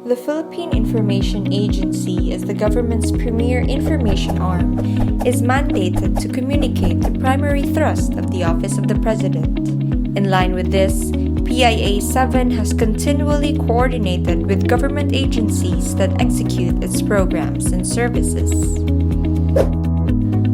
The Philippine Information Agency, as the government's premier information arm, is mandated to communicate the primary thrust of the Office of the President. In line with this, PIA 7 has continually coordinated with government agencies that execute its programs and services.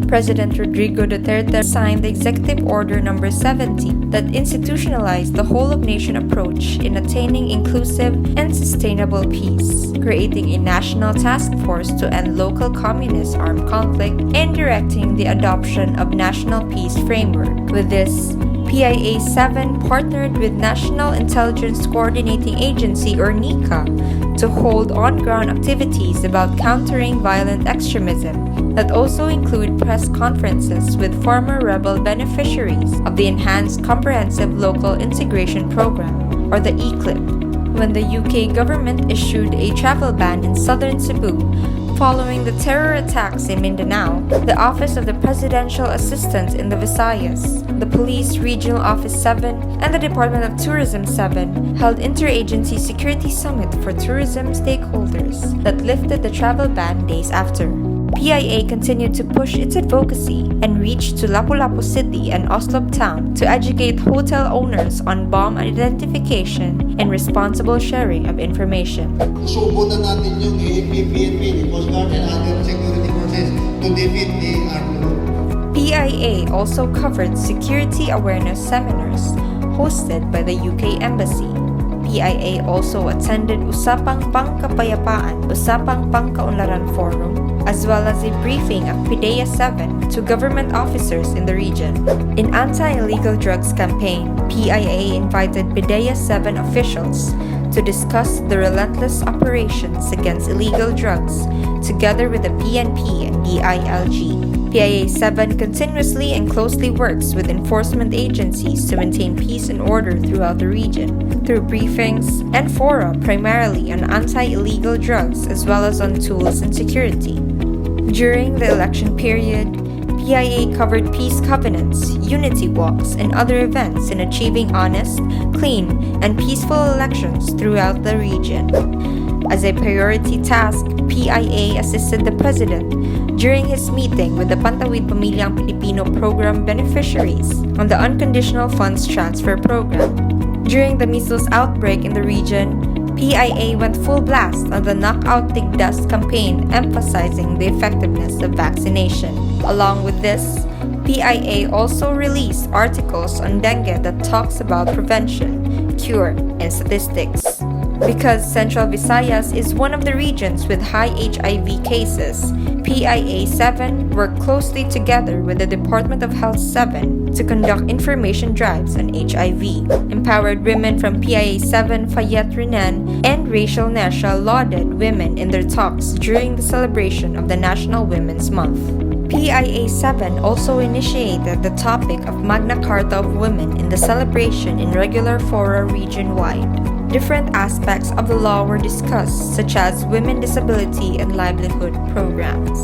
President Rodrigo Duterte signed the Executive Order No. 70 that institutionalized the whole-of-nation approach in attaining inclusive and sustainable peace, creating a national task force to end local communist armed conflict, and directing the adoption of National Peace Framework. With this, PIA 7 partnered with National Intelligence Coordinating Agency or NICA to hold on-ground activities about countering violent extremism that also include press conferences with former rebel beneficiaries of the Enhanced Comprehensive Local Integration Program, or the ECLIP, when the UK government issued a travel ban in southern Cebu following the terror attacks in Mindanao. The Office of the Presidential Assistant in the Visayas, the Police Regional Office 7, and the Department of Tourism 7 held Interagency Security Summit for tourism stakeholders that lifted the travel ban days after. PIA continued to push its advocacy and reached to Lapu-Lapu City and Oslop Town to educate hotel owners on bomb identification and responsible sharing of information. Subo na natin yung AFP, PNP, the Coast Guard, and other security forces to defeat the armed group. PIA also covered security awareness seminars hosted by the UK Embassy. PIA also attended Usapang Pangkapayapaan, Usapang Pangkaunlaran Forum, as well as a briefing of PIDEA 7 to government officers in the region. In anti-illegal drugs campaign, PIA invited PIDEA 7 officials to discuss the relentless operations against illegal drugs together with the PNP and DILG. PIA 7 continuously and closely works with enforcement agencies to maintain peace and order throughout the region through briefings and fora primarily on anti-illegal drugs as well as on tools and security. During the election period, PIA covered peace covenants, unity walks, and other events in achieving honest, clean, and peaceful elections throughout the region. As a priority task, PIA assisted the President during his meeting with the Pantawid Pamilyang Pilipino Program beneficiaries on the Unconditional Funds Transfer Program. During the measles outbreak in the region, PIA went full blast on the Knockout Tigdas campaign, emphasizing the effectiveness of vaccination. Along with this, PIA also released articles on dengue that talks about prevention, cure, and statistics. Because Central Visayas is one of the regions with high HIV cases, PIA 7 worked closely together with the Department of Health 7 to conduct information drives on HIV. Empowered women from PIA 7 Fayette Renan and Rachel Nesha lauded women in their talks during the celebration of the National Women's Month. PIA 7 also initiated the topic of Magna Carta of Women in the celebration in regular fora region-wide. Different aspects of the law were discussed, such as women disability and livelihood programs.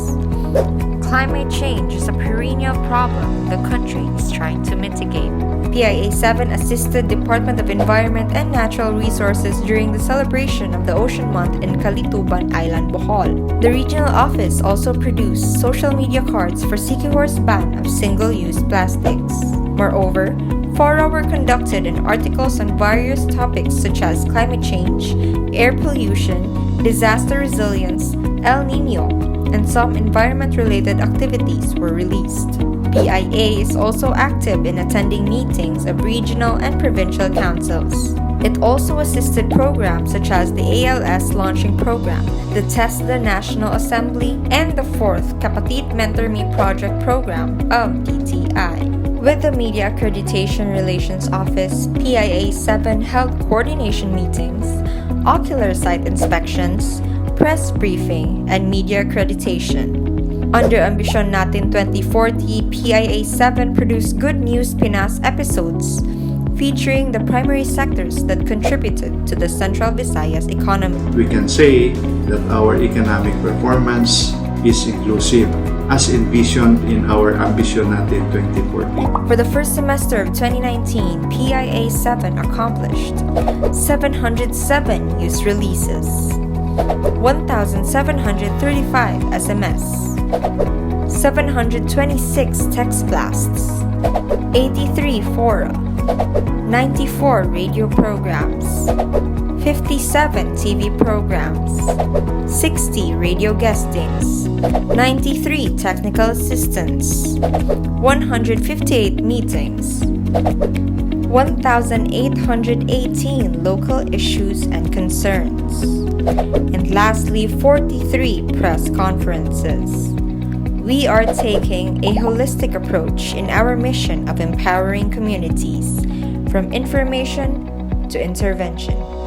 Climate change is a perennial problem the country is trying to mitigate. PIA 7 assisted Department of Environment and Natural Resources during the celebration of the Ocean Month in Calituban Island, Bohol. The regional office also produced social media cards for Siquijor's ban of single-use plastics. Moreover, fora were conducted and articles on various topics such as climate change, air pollution, disaster resilience, El Nino, and some environment-related activities were released. PIA is also active in attending meetings of regional and provincial councils. It also assisted programs such as the ALS Launching Program, the TESDA National Assembly, and the 4th Kapatid Mentor Me Project Program of DTI. With the Media Accreditation Relations Office, PIA 7 held coordination meetings, ocular site inspections, press briefing, and media accreditation. Under Ambisyon Natin 2040, PIA 7 produced Good News Pinas episodes featuring the primary sectors that contributed to the Central Visayas economy. We can say that our economic performance is inclusive, as envisioned in our Ambisyon Natin 2040. For the first semester of 2019, PIA 7 accomplished 707 news releases, 1,735 SMS, 726 text blasts, 83 fora, 94 radio programs, 57 TV programs, 60 radio guestings, 93 technical assistants, 158 meetings, 1,818 local issues and concerns, and lastly, 43 press conferences. We are taking a holistic approach in our mission of empowering communities from information to intervention.